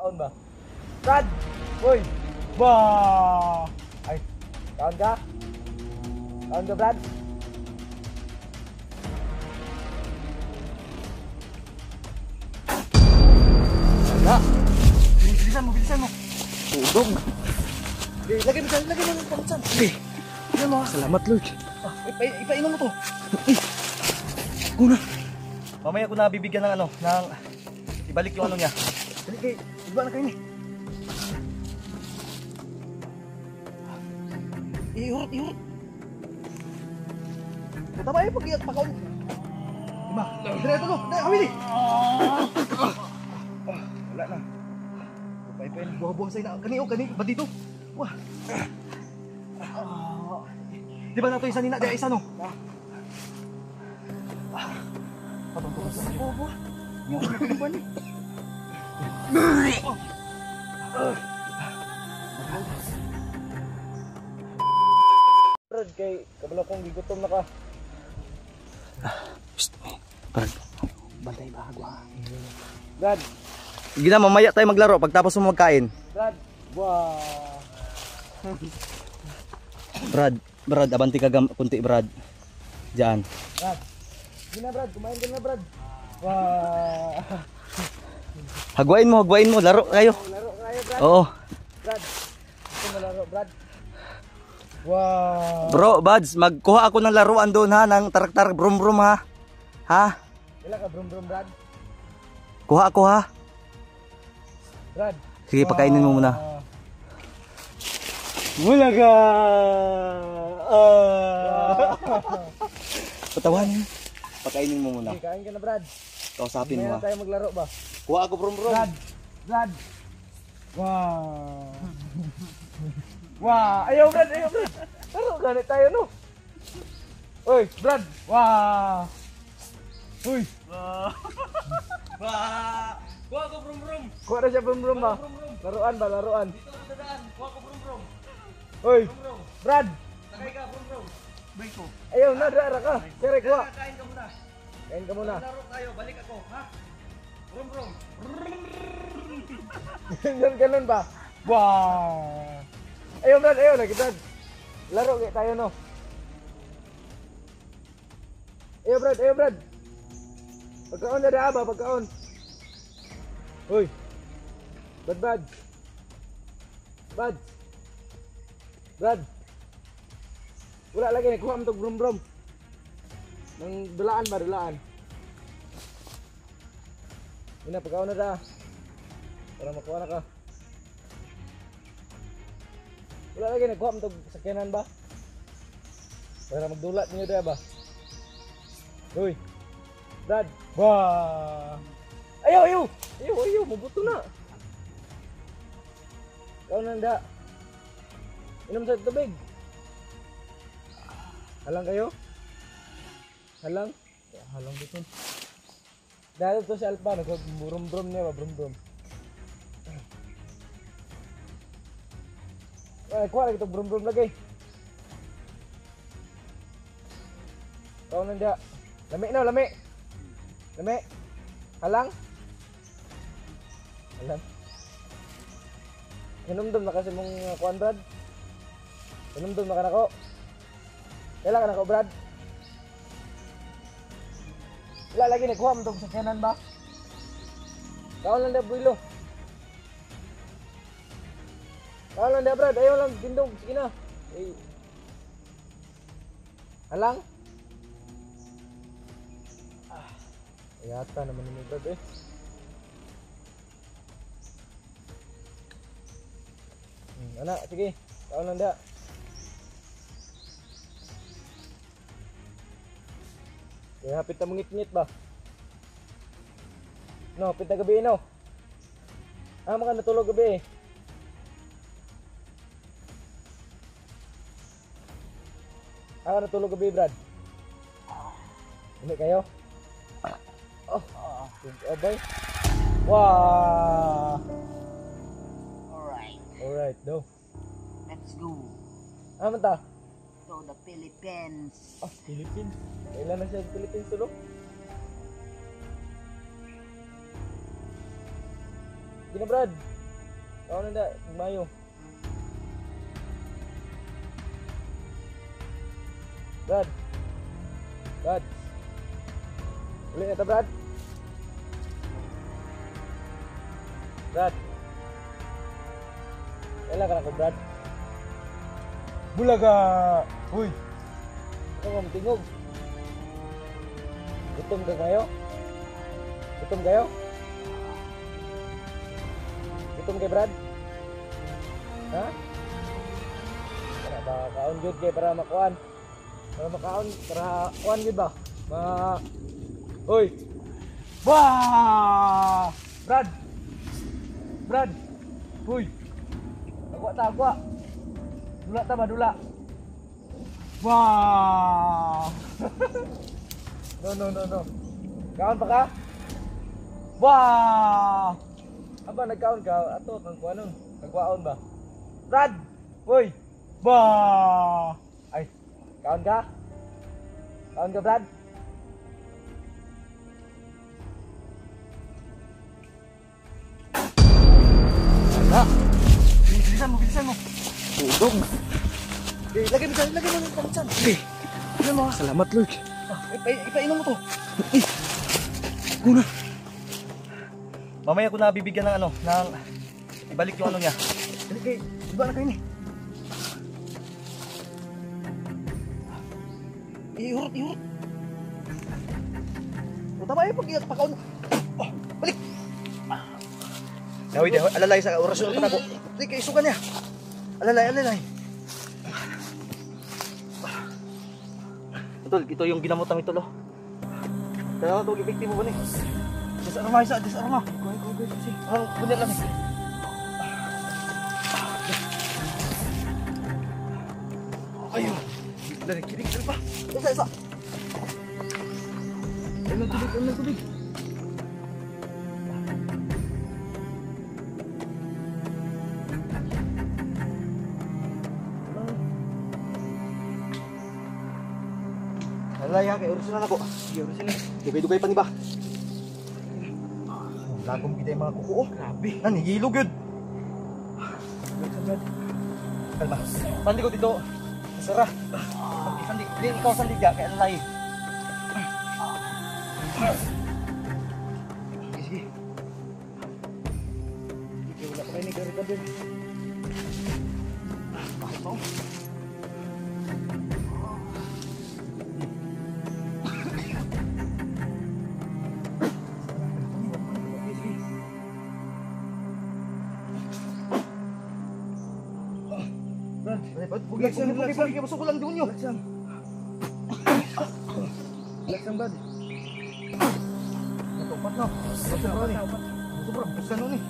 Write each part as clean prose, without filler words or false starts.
Kaon ba? Brad! Uy! Bah! Ay, kaon ka? Kaon ka, Brad? Wala! Bilisan mo! Tudog! Okay, lagay mo yung pangsan! Okay! Yan mo ha! Salamat, Lord! Ipainom mo to! Una! Mamaya ko na bibigyan ng ano, ng... Ibalik yung ano niya. Dali kayo, iba na kayo ni. Ihurot. Tama eh, pagkakaon. Diba? Direto mo, awin eh. Wala na. Paipain, buha-buha sa'yo na. Kani, ba dito? Wah. Diba na ito isa nina, isa no? Patungtong sa buha-buha. Yung ba ni? Brad, kay kabalo kong gigutom na ka. Brad, bantay ba agwa? Brad, sige na, mamaya tayo maglaro pagtapos mo magkain. Brad, wow. Brad, abanti ka kunti, Brad. Diyan. Brad, sige na, Brad, kumain ka na, Brad. Wow. Hagwain mo, laro kayo. Laro kayo, Brad. Oo. Brad, gusto mo laro, Brad? Wow. Bro, Buds, magkuha ako ng laruan doon ha, ng tarak-tarak brum-brum ha. Ha? Ilan ka brum-brum, Brad? Kuha ako ha. Brad. Sige, pakainin mo muna. Mula ka. Patawanin. Pakainin mo muna. Sige, kain ka na, Brad. Kausapin mo ha. Tayo maglaro ba? Kuha ako brum-brum. Brad. Wow. Wah, ayo Brad. Laro ganit tayo no. Uy, Brad. Wah. Uy. Wah. Kuha ko brum-brum. Kuha na siya brum-brum ba? Laruan. Dito ako dadaan. Kuha ko brum-brum. Uy. Brad. Sakay ka brum-brum. Bay ko. Ayaw na, dara ka. Sere, kuha. Kain ka muna. Laro tayo, balik ako, ha? Brum-brum. Ganun ba? Wah. Ayaw Brad, lagi Brad. Laro kayo tayo no. Ayaw Brad. Pagkaon na daa ba, pagkaon. Uy. Brad. Wala lagi ni kuha mo tog brum-brum. Nang dulaan. Ina pagkaon na daa. Para makuha na ka. Wala lagi nagkuha mo itong sakyanan ba? Para magdulat niyo dyan ba? Uy! Brad! Wah! Ayaw! Mabuto na! Ikaw nanda! Inom sa tubig! Halang kayo? Halang dito. Dahil ito si Alpa, nagburum-brum niya ba? Brum-brum. Kuha lagi itong brum-brum lagi. Kau nanda. Lami. Halang. Hinumdum na kasi mong kuhan, Brad. Hinumdum na ka na ko. Kailan ka na ko, Brad? Wala lagi na kuha mo itong sakyanan ba? Kau nanda, Builo. Halang na Brad, ayaw lang tindog, sige na. Halang? Yata naman ni Brad eh. Anak, sige, kau lang da. Kaya hapit na mungit-ngit ba? No, hapit na gabi no. Mga natulog gabi eh. Ako natulog gabi, Brad. Hindi kayo? Boy. Wow. Alright, do. Let's go. Ano ta? To the Philippines. Philippines? Kailan na siya sa Philippines tulo? Sige na, Brad. Ako na da, mayo. Brad. Brad. Uli na ta, Brad. Brad. Kailan ka na ko, Brad? Bulaga! Uy! Ito mo tingog. Gutom ka kayo? Gutom kayo? Gutom kay Brad? Ha? Para ba kaon jud kay para makuan? Para makaon, para kuan jud ba? Uy! Wah! Brad! Brad! Uy! Agwa. Dula ta ba, dula? Wah! No. Kaon pa ka? Wah! Aba, nagkaon ka? Ato, kang kuanon. Nagwaon ba? Brad! Uy! Wah! Ay, kaon ka? Kaon ka, Brad? Wala! Bilisan mo! Udong! Okay, lagay mo yung pangsan! Okay! Ano mo? Salamat, Lord! Ipainom mo to! Kuna! Mamaya ko na bibigyan ng ibalik yung niya. Dali, iba na kayo ni. Ihurot. O tama pag pakaon. Oh, balik. Dawid, alalay sa orasyon pa ko. Dali, kay isugan niya. Alalay. Ito yung ginamot namin tolo. Kaya ito, i-victim mo ba ni? Disarma. Go. Bunyan lang eh. Ayun. Dali pa. Isa. Ayun ng tubig. Alaya, kay urusin na ako. Sige, urusin na. Dugay-dugay pa ni ba? Lagom kita yung mga kuko. Grabe. Higilog yun. Kalma. Sandi ko dito. Masara. Sandi. Hindi, ikaw sandi ka. Kaya alay. Sige. Wala pa kayo ni Garita din. Bakit mo? Bugay, masuk ko lang doon nyo. Laksang, Brad. Natupat na. Sobrang, busan nun eh.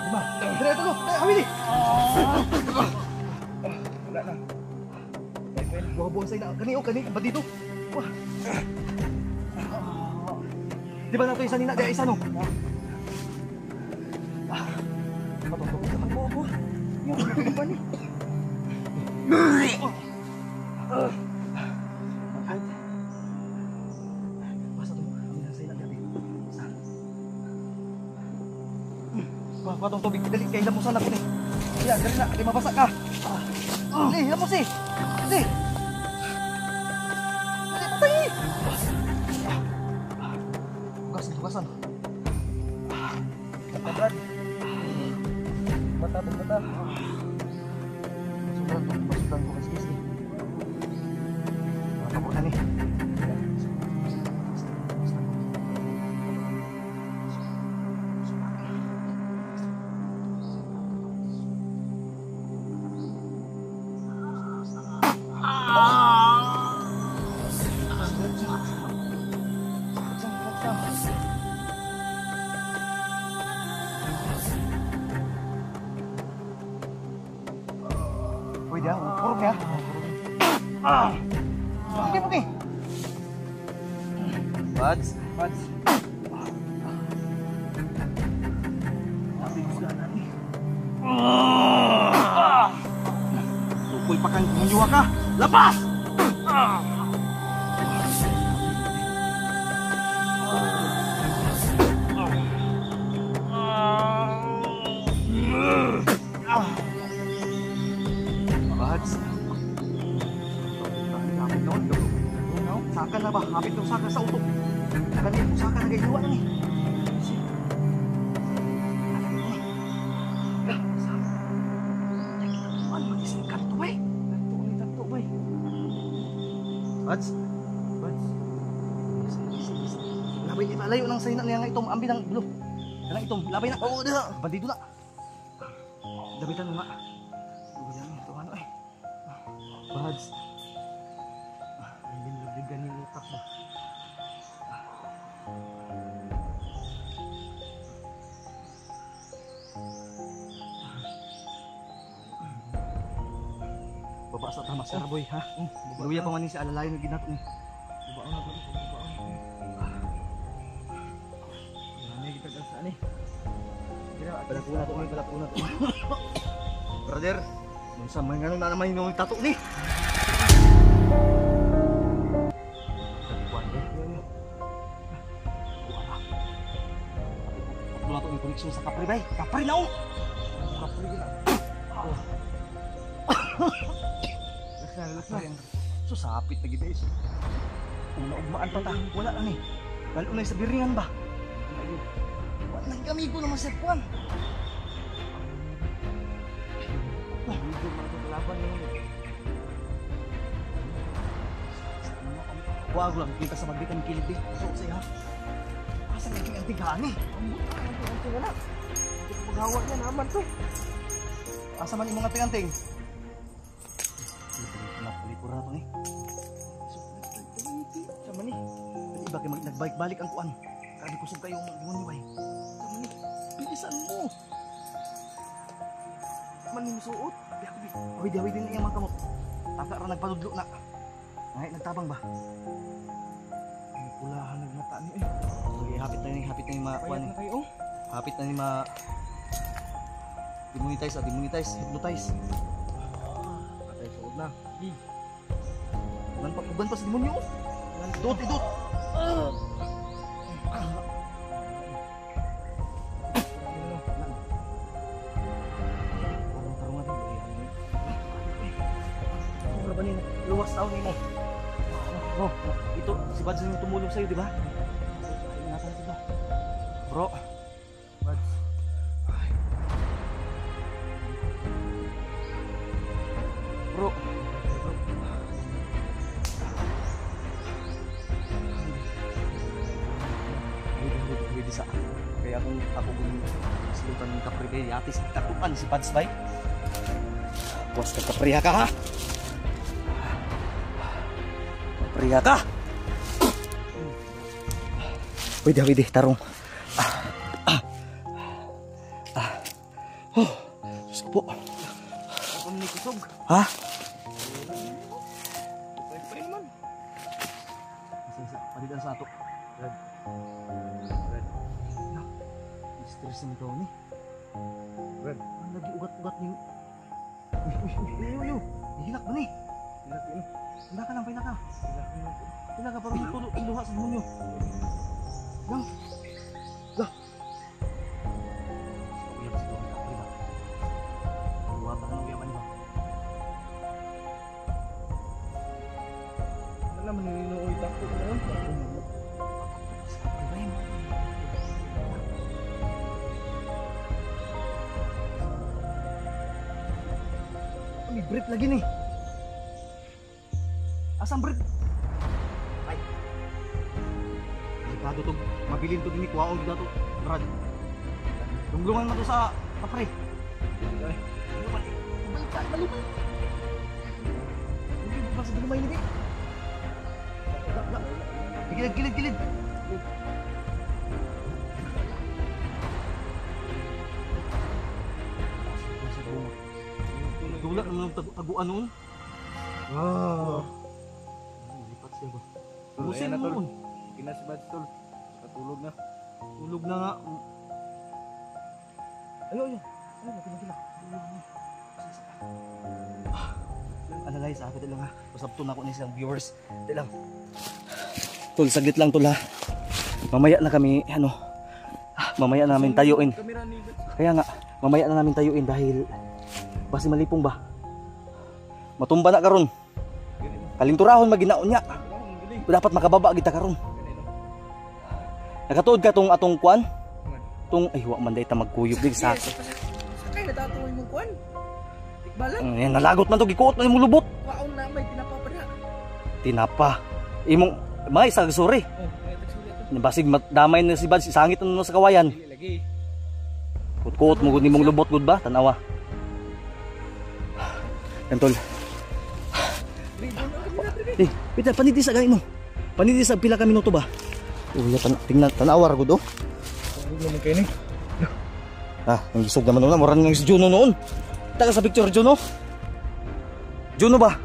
Lima. Direto no, kawin eh. Wala na. Buha-buha sa'yo na. Kani, ba dito? Di ba nato isa nina? Di isa no? Matutupit naman buha-buha. Yung ba ni? Basta ito mo. Kami na sa'yo na gabi. Patong tubig. Dali, kaya lamusan ako ni. Kaya, dali na. Kaya mabasa ka. Dali, lamus eh. Dali. Dali, patay eh. Tugasan. Brad. Bata. Masudan ko kasi kasi. Napapok na ni. Pwede ah, purok ya. Putih. Buds. Tapi juga nanti. Tukoy pa kang gumawa ka. Lapas! Bads? Bads? Labay, malayo nang sa'yo na niya nga itom. Ambi ng bulo. Kanang itom. Labay na. Oo, dito. Bandido na. Dabitan mo nga. Uyan, ito ano eh. Bads. Hindi nalabigan yung utak mo. Baba sa tamas ka boy ha. Luya pa man ni si alalayo ng ginato ni. Bubaan na ko. Ano kita sa ani? Palapuna to, palapuna to. Brother, unsa man ngano na naman yung tato ni? Wala to yung koneksyon sa kapre bay. Kapre na oh. Kapre na. Laksan. Susapit na gid guys. Una-ugmaan pa ta. Wala na ni. Lalo na sa biringan ba? Nagamigo naman sa Juan. Hindi man ito kalaban naman. Wag lang kita sa magdikan kilid eh. So say ha. Asa naging antigaan eh. Ang wala. Ito paghawa niya naman to. Asa man imong anting-anting? Napalipura to ni. Sama ni. Iba kay nagbalik-balik ang kuan. Grabe kusog kayo ang demonyo bay. Bilisan mo. Man ni musuot. Hoy din iyang mga kamot. Taka ra nagpadudlo na. Ngay nagtabang ba? Ang pulahan nagmata ni eh. Okay, hapit na yung mga kuan Payat eh. na kayo. Hapit na yung mga demonetize, hypnotize. Patay suod na. Uban pa sa demonyo. Idot. Luwas tao ni mo. Oh, ito si Bads yung tumulong sa'yo, di ba? Ingatan sila. Bro. Bads. Bro. Pwede sa kaya ako silutan ng kapre kay atis tatuan si Bads bay. Puas ka kapriha ka ha. Kapriha ka. Pwede tarong. Oh, Diyos ko po. Ako ni kusog. Ha? Pay man. Palitan sa ato. Red. Stress na ito ni. Red. Ang lagi ugat-ugat ni. Uy. Hilak ba ni? Pinaka. Hilak ka lang, pinaka. Pinaka. Pinaka parang iluha sa demonyo. Lang. Lah. Uyab sa demonyo. Kapre ba? Luwata na uyaman ba? Ano naman ninuoy takot na yun? Kapre ba yun? May brief lagi nih. Asam brief? Ay. Delikado to. Mabilin to gini kuwaon dito to. Brad. Lunglungan mo to sa kapre. Malumay. Hindi ba sa lumay ni? Gilid. Tulak ng taguan noon. Ah. Lipat siya ba? Tol, Busin ayan na, mo tol. noon. Kinas Bads tol. Katulog na. Tulog na nga. Ayo. Gila. Alalay sa akin lang ha. Pasabto na ako ni isang viewers. Di lang. Tol, saglit lang tol ha. Mamaya na kami, mamaya na namin tayuin. Kamera ni Bads. Kaya nga, mamaya na namin tayuin dahil basi malipong ba? Matumba na karon. Kalinturahon maginaon niya. Dapat makababa kita karon. Nakatuod ka tong atong kuan? Tung ay wa man day ta magkuyog dig sa. Sakay na tatuloy mo kuan. Tikbalan. Yan nalagot man to gikuot na imong lubot. Kwaon na may pinapapada. Tinapa. Imong may sagsuri. Basig damay na si Bad si sangit no sa kawayan. Lagi. Kutkut mo gud nimong lubot gud ba? Tanawa. Tol. Pita paniti sa gani mo. Paniti sa pila ka minuto ba? Uy, tingnan tanawar gud oh. Naman kayo ni. Ang gisog naman na moran ng si Juno noon. Taga sa picture Juno. Juno ba?